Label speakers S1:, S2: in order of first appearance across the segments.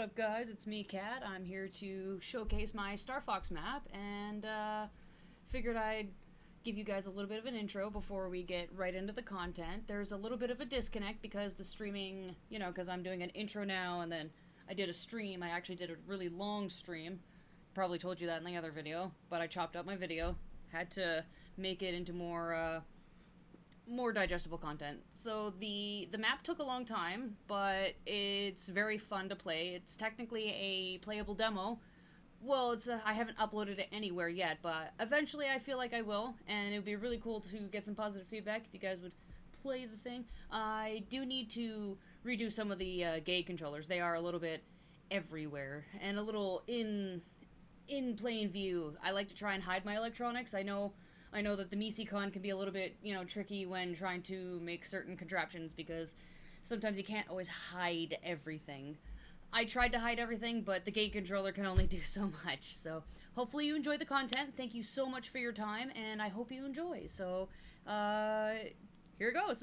S1: up, guys? It's me, Kat. I'm here to showcase my Starfox map, and figured I'd give you guys a little bit of an intro before we get right into the content. There's a little bit of a disconnect because the streaming, because I'm doing an intro now, and then I did a stream. I actually did a really long stream. Probably told you that in the other video, but I chopped up my video. Had to make it into more digestible content. So the map took a long time, but it's very fun to play. It's technically a playable demo. Well, I haven't uploaded it anywhere yet, but eventually I feel like I will, and it would be really cool to get some positive feedback if you guys would play the thing. I do need to redo some of the gate controllers. They are a little bit everywhere and a little in plain view. I like to try and hide my electronics. I know that the MisiCon can be a little bit, tricky when trying to make certain contraptions because sometimes you can't always hide everything. I tried to hide everything, but the gate controller can only do so much. So hopefully you enjoy the content. Thank you so much for your time, and I hope you enjoy. So, here it goes.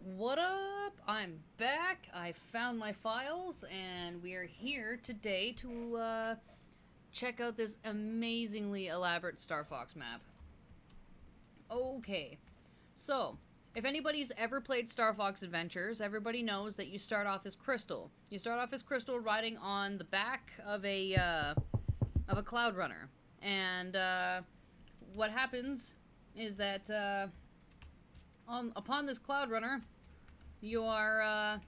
S1: What up? I'm back. I found my files, and we are here today to, check out this amazingly elaborate Starfox map. Okay, so if anybody's ever played Starfox Adventures, everybody knows that you start off as Crystal. You start off as Crystal riding on the back of a Cloud Runner, and what happens is that upon this Cloud Runner, you are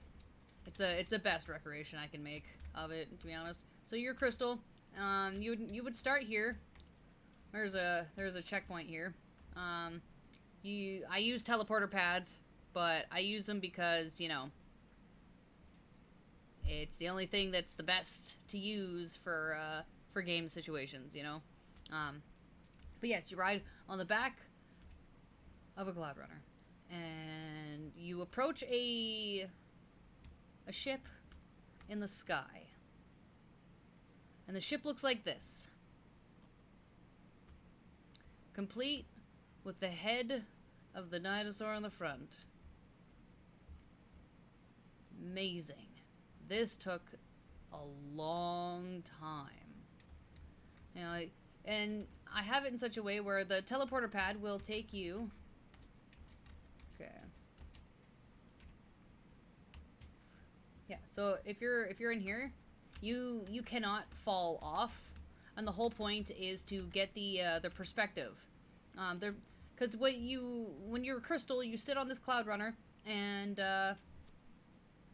S1: it's a best recreation I can make of it, to be honest. So you're Crystal. You would start here. There's a checkpoint here. I use teleporter pads, but I use them because, it's the only thing that's the best to use for game situations, But yes, you ride on the back of a Cloud Runner, and you approach a ship in the sky. And the ship looks like this. Complete with the head of the dinosaur on the front. Amazing. This took a long time. And I have it in such a way where the teleporter pad will take you. Okay. Yeah, so if you're in here, you cannot fall off, and the whole point is to get the perspective. Because when you're a Crystal, you sit on this Cloud Runner and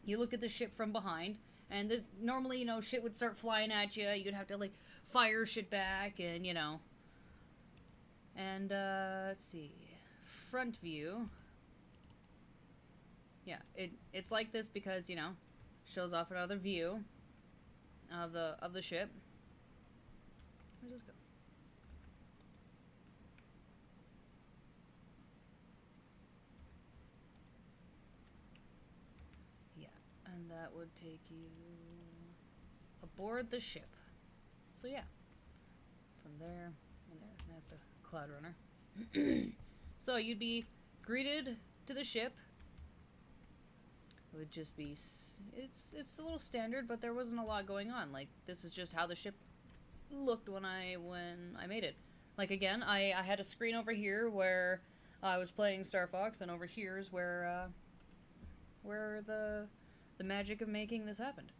S1: you look at the ship from behind, and normally shit would start flying at you. You'd have to like fire shit back, and and let's see, front view. Yeah, it's like this because shows off another view of the ship. Where's this go? Yeah, and that would take you aboard the ship. So yeah, from there and there. That's the Cloud Runner. So you'd be greeted to the ship. It would just be, it's a little standard, but there wasn't a lot going on. Like, this is just how the ship looked when I made it. Like, again, I had a screen over here where I was playing Star Fox, and over here is where the magic of making this happened.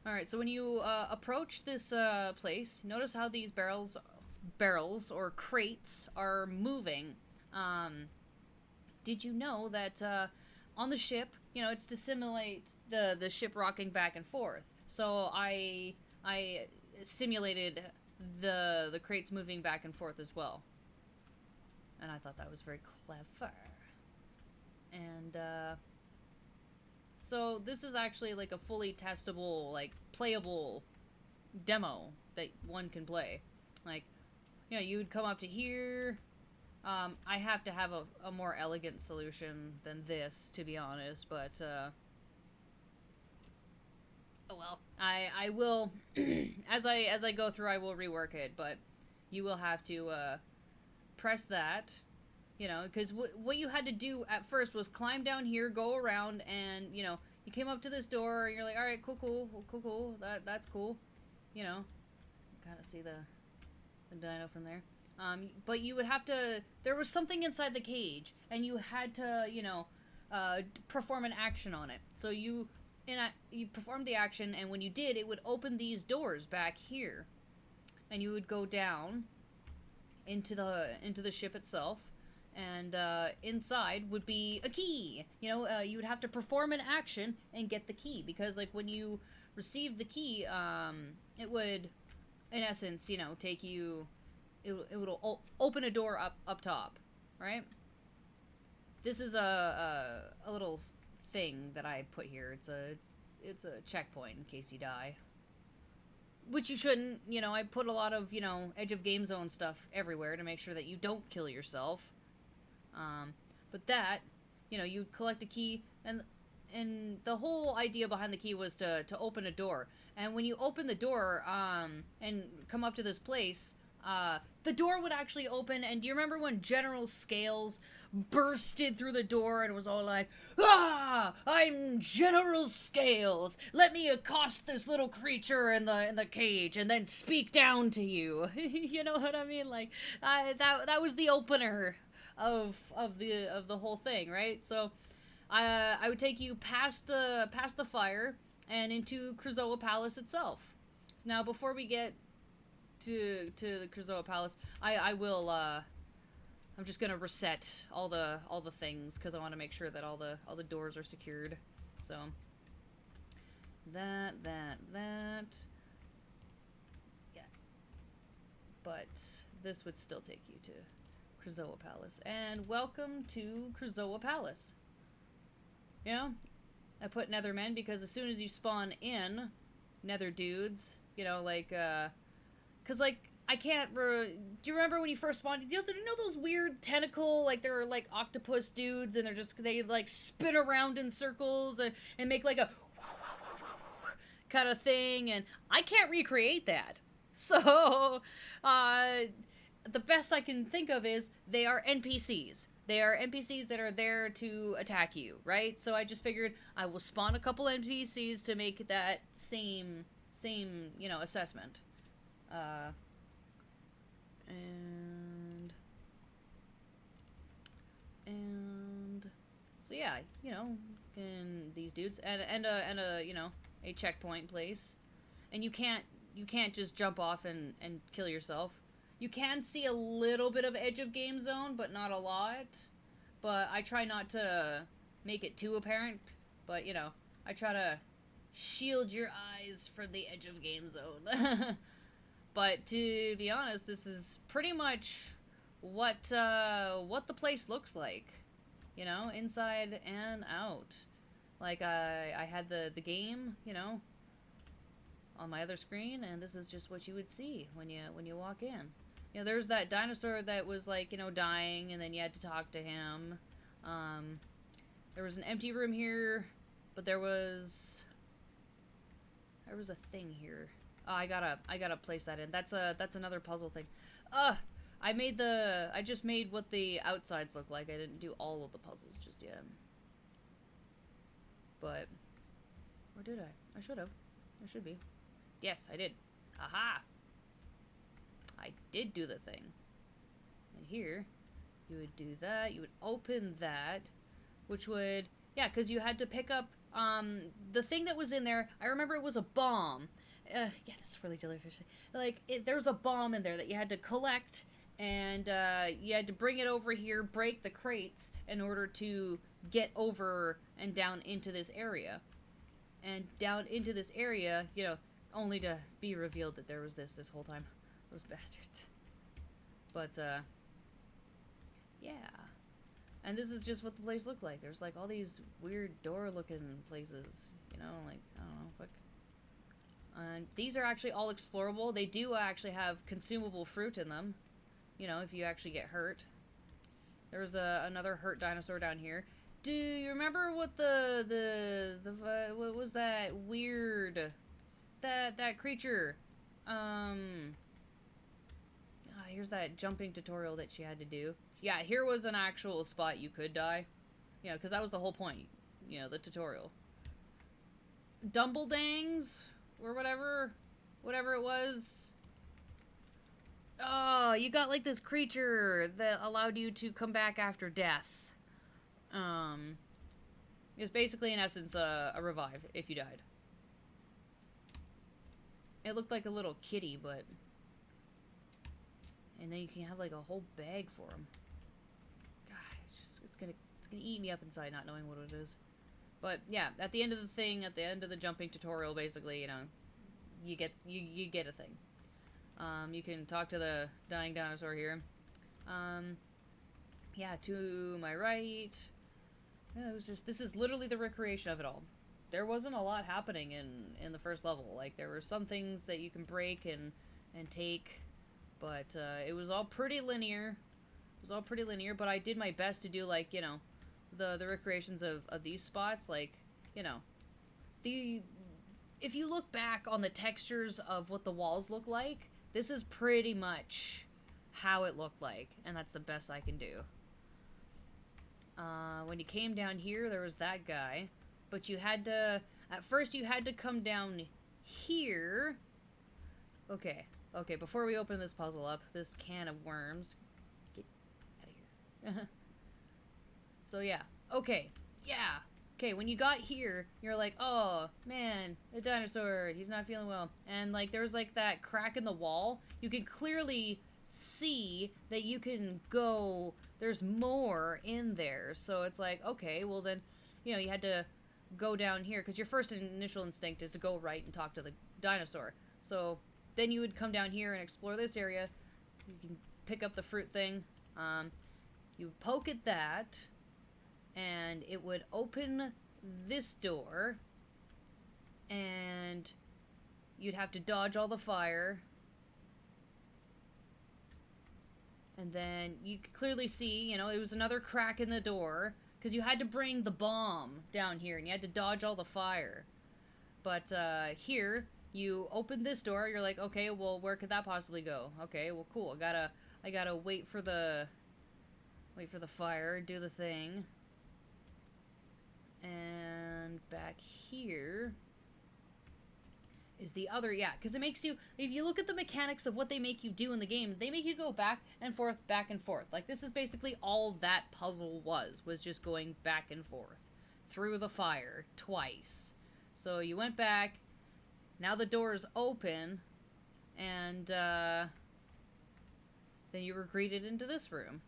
S1: Alright, so when you approach this place, notice how these barrels or crates are moving. Did you know that on the ship, it's to simulate the ship rocking back and forth. So I simulated the crates moving back and forth as well. And I thought that was very clever. And so this is actually like a fully testable, like playable demo that one can play. Like, you would come up to here. I have to have a more elegant solution than this, to be honest, but, oh well. I will, as I go through, I will rework it, but you will have to, press that, You know, because what you had to do at first was climb down here, go around, and, you know, you came up to this door, and you're like, alright, cool, that's cool. You know, kind of see the dino from there. But you would have to, there was something inside the cage, and you had to, you know, perform an action on it. So you performed the action, and when you did, it would open these doors back here. And you would go down into the ship itself. And inside would be a key. You know, you would have to perform an action and get the key. Because, like, when you receive the key, it would, in essence, you know, take you... It would open a door up top, right? This is a little thing that I put here. It's a checkpoint in case you die. Which you shouldn't. You know, I put a lot of, you know, edge of game zone stuff everywhere to make sure that you don't kill yourself. But that, you know, you collect a key, and the whole idea behind the key was to open a door. And when you open the door, and come up to this place, the door would actually open, and do you remember when General Scales bursted through the door and was all like, "Ah, I'm General Scales! Let me accost this little creature in the cage and then speak down to you." You know what I mean? Like, that was the opener of the whole thing, right? So I would take you past the fire and into Krazoa Palace itself. So now, before we get to the Krazoa Palace, I will I'm just gonna reset all the things because I want to make sure that all the doors are secured. So that yeah, but this would still take you to Krazoa Palace. And welcome to Krazoa Palace. You know, I put Nethermen because as soon as you spawn in, Nether dudes, you know, like, cause like, I can't, do you remember when you first spawned, you know those weird tentacle, like, they're like octopus dudes, and they like spin around in circles and make like a kind of thing, and I can't recreate that. So, the best I can think of is they are NPCs. They are NPCs that are there to attack you, right? So I just figured I will spawn a couple NPCs to make that same, you know, assessment. And so yeah, you know, and these dudes and a you know, a checkpoint place, and you can't just jump off and kill yourself. You can see a little bit of edge of game zone, but not a lot. But I try not to make it too apparent. But you know, I try to shield your eyes from the edge of game zone. But to be honest, this is pretty much what the place looks like, you know, inside and out. Like I had the game, you know, on my other screen, and this is just what you would see when you walk in. You know, there's that dinosaur that was like, you know, dying, and then you had to talk to him. There was an empty room here, but there was a thing here. Oh, I gotta place that in. That's another puzzle thing. I just made what the outsides look like. I didn't do all of the puzzles just yet. But, or did I? I should have. I should be. Yes, I did. Aha! I did do the thing. And here, you would do that. You would open that, which would, yeah, because you had to pick up, the thing that was in there. I remember it was a bomb. Yeah, this is really jellyfish. Like, there was a bomb in there that you had to collect, and you had to bring it over here, break the crates, in order to get over and down into this area. And down into this area, you know, only to be revealed that there was this whole time. Those bastards. But, yeah. And this is just what the place looked like. There's, like, all these weird door-looking places, you know, like, I don't know, fuck. And these are actually all explorable. They do actually have consumable fruit in them, you know, if you actually get hurt. There's another hurt dinosaur down here. Do you remember what what was that weird, that creature? Here's that jumping tutorial that she had to do. yeah, here was an actual spot you could die. Yeah, because that was the whole point. You know, the tutorial. Dumbledangs, or whatever it was. Oh, you got like this creature that allowed you to come back after death. It was basically, in essence, a revive if you died. It looked like a little kitty, but... And then you can have like a whole bag for him. God, it's gonna eat me up inside not knowing what it is. But yeah, at the end of the thing, at the end of the jumping tutorial, basically, you know, you get a thing. You can talk to the dying dinosaur here. Yeah, to my right. Yeah, it was just, this is literally the recreation of it all. There wasn't a lot happening in the first level. Like, there were some things that you can break and take, but it was all pretty linear. It was all pretty linear, but I did my best to do, like, you know, the recreations of these spots. Like, you know, if you look back on the textures of what the walls look like, this is pretty much how it looked like, and that's the best I can do. When you came down here, there was that guy, but you had to, at first you had to come down here. Okay, before we open this puzzle up, this can of worms, get out of here. So yeah, okay, when you got here, you're like, oh, man, the dinosaur, he's not feeling well. And, like, there's, like, that crack in the wall. You can clearly see that you can go, there's more in there. So it's like, okay, well then, you know, you had to go down here, because your first initial instinct is to go right and talk to the dinosaur. So then you would come down here and explore this area. You can pick up the fruit thing. You poke at that, and it would open this door, and you'd have to dodge all the fire. And then you could clearly see, you know, it was another crack in the door, because you had to bring the bomb down here, and you had to dodge all the fire. But here, you open this door, you're like, okay, well, where could that possibly go? Okay, well, cool, I gotta wait for the fire, do the thing. And back here is the other, yeah, because it makes you, if you look at the mechanics of what they make you do in the game, they make you go back and forth. Like, this is basically all that puzzle was just going back and forth through the fire twice. So you went back, now the door is open, and then you were greeted into this room.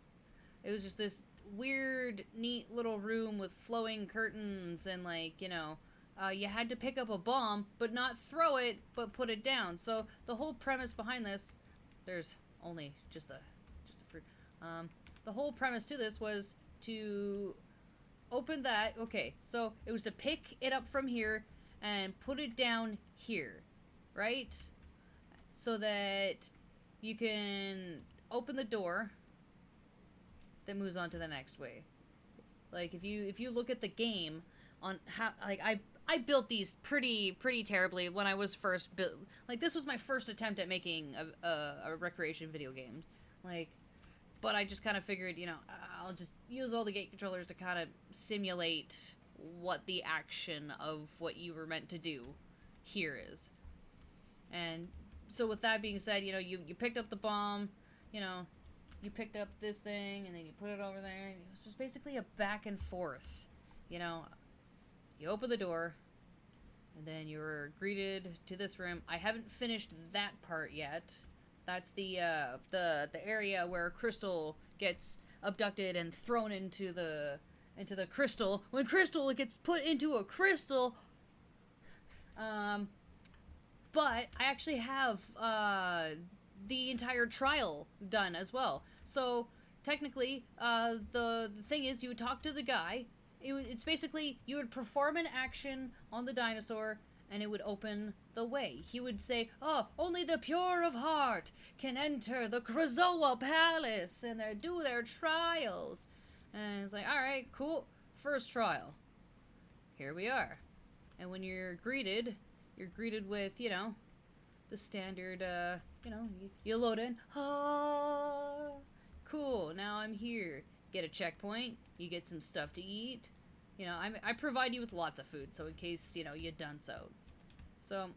S1: It was just this weird, neat little room with flowing curtains, and, like, you know, you had to pick up a bomb, but not throw it, but put it down. So the whole premise behind this, there's only just a fruit. The whole premise to this was to open that. Okay, so it was to pick it up from here and put it down here, right? So that you can open the door that moves on to the next way. Like, if you look at the game on how, like, I built these pretty terribly when I was first built. Like, this was my first attempt at making a recreation video game. Like, but I just kind of figured, you know, I'll just use all the gate controllers to kind of simulate what the action of what you were meant to do here is. And so with that being said, you know, you picked up the bomb, you know, you picked up this thing, and then you put it over there, and it was just basically a back and forth. You know, you open the door, and then you were greeted to this room. I haven't finished that part yet. That's the area where Crystal gets abducted and thrown into the crystal. When Crystal gets put into a crystal, but I actually have the entire trial done as well. So technically, the thing is, you would talk to the guy. It's basically, you would perform an action on the dinosaur, and it would open the way. He would say, oh, only the pure of heart can enter the Krazoa Palace, and they do their trials. And it's like, alright, cool, first trial. Here we are. And when you're greeted with, you know, the standard, you know, you load in, Cool, now I'm here. Get a checkpoint, you get some stuff to eat. You know, I provide you with lots of food, so in case, you know, you done so. So,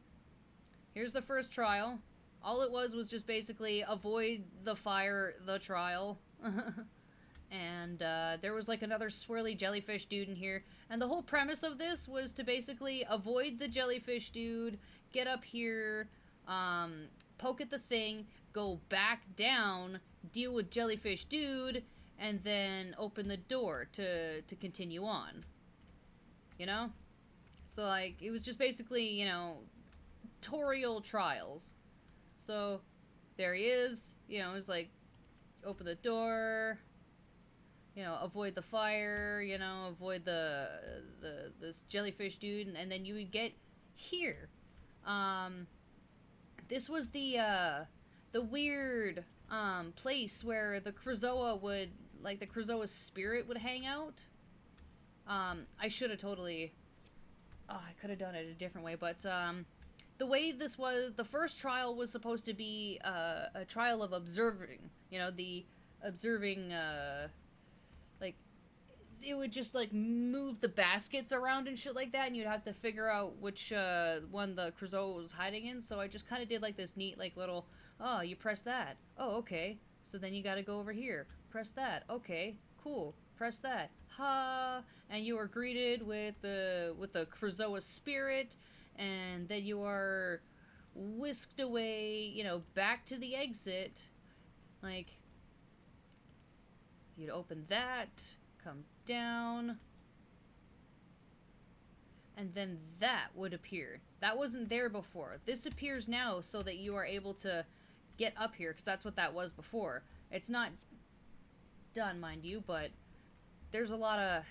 S1: here's the first trial. All it was just basically avoid the fire, the trial. And there was like another swirly jellyfish dude in here. And the whole premise of this was to basically avoid the jellyfish dude, get up here, poke at the thing, go back down, deal with jellyfish dude, and then open the door to continue on. You know? So, like, it was just basically, you know, tutorial trials. So, there he is. You know, it's like, open the door, you know, avoid the fire, you know, avoid this jellyfish dude, and then you would get here. This was the weird, place where the Krazoa would, like, the Krazoa's spirit would hang out. I should have totally... Oh, I could have done it a different way, but, the way this was... The first trial was supposed to be, a trial of observing. You know, the observing, like... It would just, like, move the baskets around and shit like that, and you'd have to figure out which, one the Krazoa was hiding in, so I just kind of did, like, this neat, like, little... Oh, you press that. Oh, okay. So then you gotta go over here. Press that. Okay, cool. Press that. Ha! And you are greeted with the Krazoa spirit, and then you are whisked away, you know, back to the exit. Like, you'd open that, come down, and then that would appear. That wasn't there before. This appears now so that you are able to get up here, because that's what that was before. It's not done, mind you, but there's a lot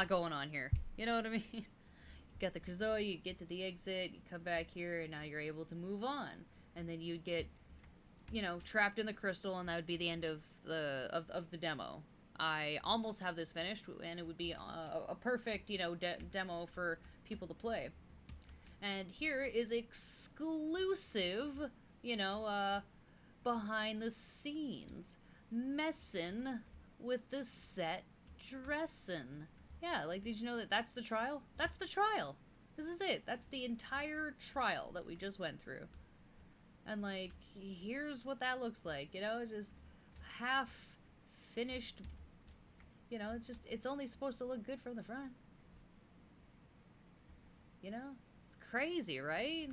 S1: going on here. You know what I mean? You got the Krazoa, you get to the exit, you come back here, and now you're able to move on. And then you'd get, you know, trapped in the crystal, and that would be the end of the demo. I almost have this finished, and it would be a perfect, you know, demo for people to play. And here is exclusive, you know, behind the scenes. Messin' with the set dressin'. Yeah, like, did you know that that's the trial? That's the trial. This is it. That's the entire trial that we just went through. And, like, here's what that looks like, you know? Just half finished, you know, it's only supposed to look good from the front. You know? It's crazy, right?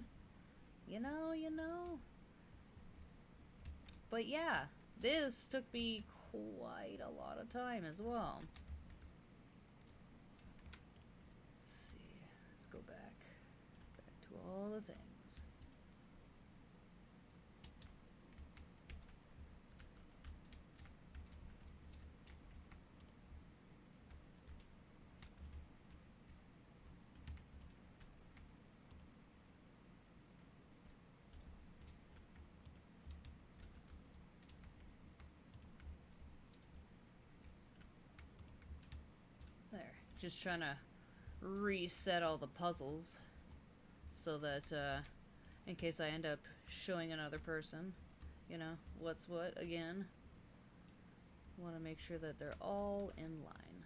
S1: You know. But yeah, this took me quite a lot of time as well. Let's see. Let's go back to all the things. Just trying to reset all the puzzles so that in case I end up showing another person, you know, what's what again. Want to make sure that they're all in line.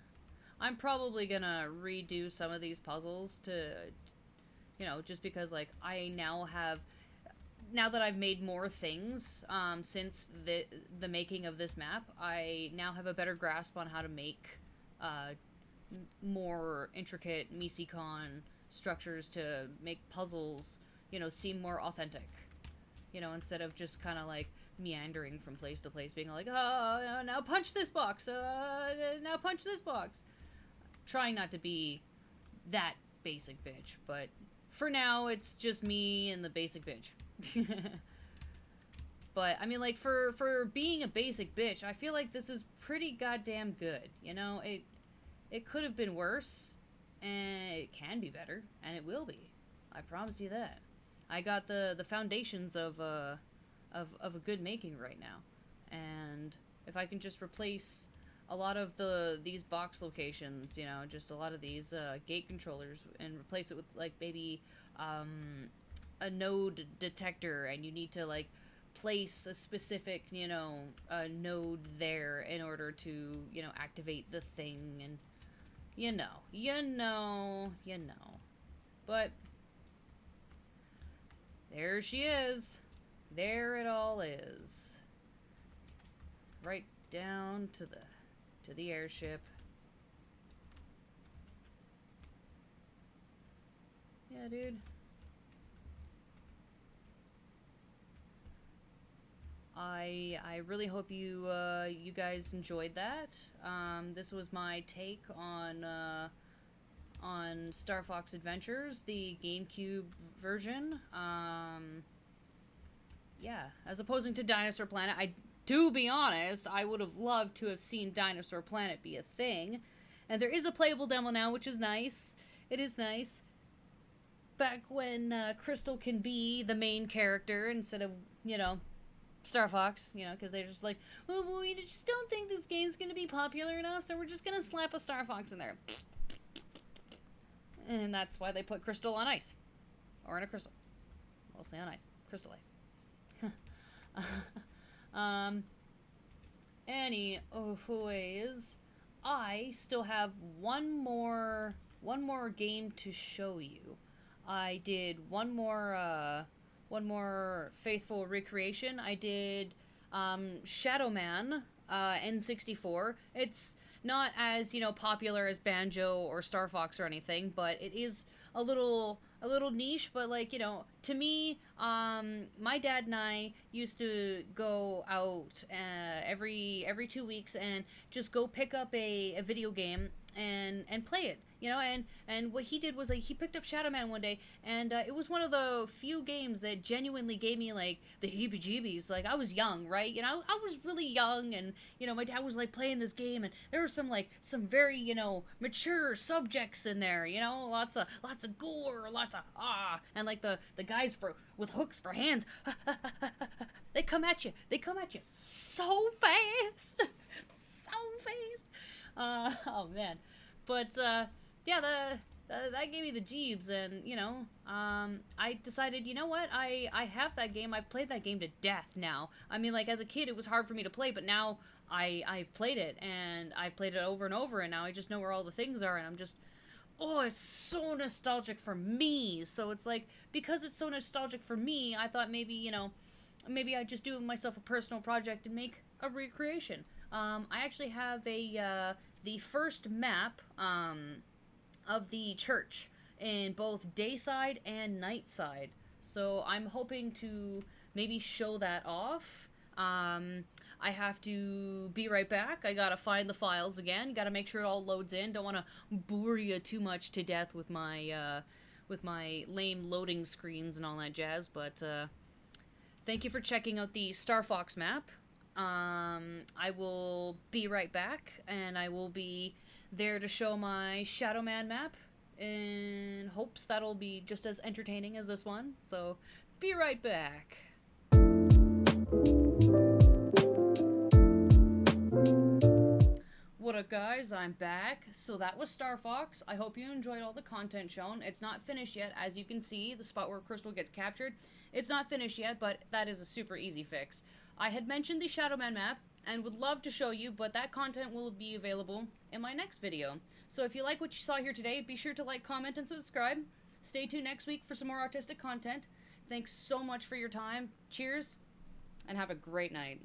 S1: I'm probably gonna redo some of these puzzles to, you know, just because, like, I now that I've made more things since the making of this map, I now have a better grasp on how to make more intricate Misikon structures to make puzzles, you know, seem more authentic. You know, instead of just kind of like meandering from place to place, being like, oh, now punch this box, now punch this box. Trying not to be that basic bitch, but for now, it's just me and the basic bitch. But, I mean, like, for being a basic bitch, I feel like this is pretty goddamn good, you know? It could have been worse, and it can be better, and it will be. I promise you that. I got the foundations of a good making right now, and if I can just replace a lot of these box locations, you know, just a lot of these gate controllers, and replace it with, like, maybe a node detector, and you need to, like, place a specific, node there in order to, activate the thing, and you know. But there she is. There it all is. Right down to the airship. Yeah, dude. I really hope you guys enjoyed that. This was my take on Starfox Adventures, the GameCube version. Yeah, as opposing to Dinosaur Planet, to be honest, I would have loved to have seen Dinosaur Planet be a thing. And there is a playable demo now, which is nice. It is nice. Back when Crystal can be the main character instead of, Star Fox, because they're just like, well, we just don't think this game's going to be popular enough, so we're just going to slap a Star Fox in there. And that's why they put Crystal on ice. Or in a crystal. Mostly on ice. Crystal ice. Anyways, I still have one more game to show you. I did one more faithful recreation. I did Shadow Man N64. It's not as, popular as Banjo or Star Fox or anything, but it is a little niche. But to me, my dad and I used to go out every 2 weeks and just go pick up a video game and play it. And what he did was he picked up Shadow Man one day, and it was one of the few games that genuinely gave me the heebie-jeebies. I was young, right? I was really young, and my dad was playing this game, and there were some very mature subjects in there. Lots of gore, lots of and the guys with hooks for hands. They come at you so fast, so fast. Oh man, but yeah, that gave me the jeebs, and I decided, what, I have that game. I've played that game to death now. I mean, as a kid it was hard for me to play, but now I've played it, and I've played it over and over, and now I just know where all the things are, and I'm just, it's so nostalgic for me. So it's because it's so nostalgic for me, I thought maybe, maybe I'd just do myself a personal project and make a recreation. I actually have the first map of the church in both dayside and nightside. So I'm hoping to maybe show that off. I have to be right back. I gotta find the files again. Gotta make sure it all loads in. Don't want to bore you too much to death with my lame loading screens and all that jazz. But thank you for checking out the Starfox map. I will be right back, and I will be there to show my Shadow Man map in hopes that'll be just as entertaining as this one. So, be right back. What up, guys? I'm back. So that was Starfox. I hope you enjoyed all the content shown. It's not finished yet. As you can see, the spot where Crystal gets captured, it's not finished yet, but that is a super easy fix. I had mentioned the Shadow Man map and would love to show you, but that content will be available in my next video. So if you like what you saw here today, be sure to like, comment, and subscribe. Stay tuned next week for some more autistic content. Thanks so much for your time. Cheers, and have a great night.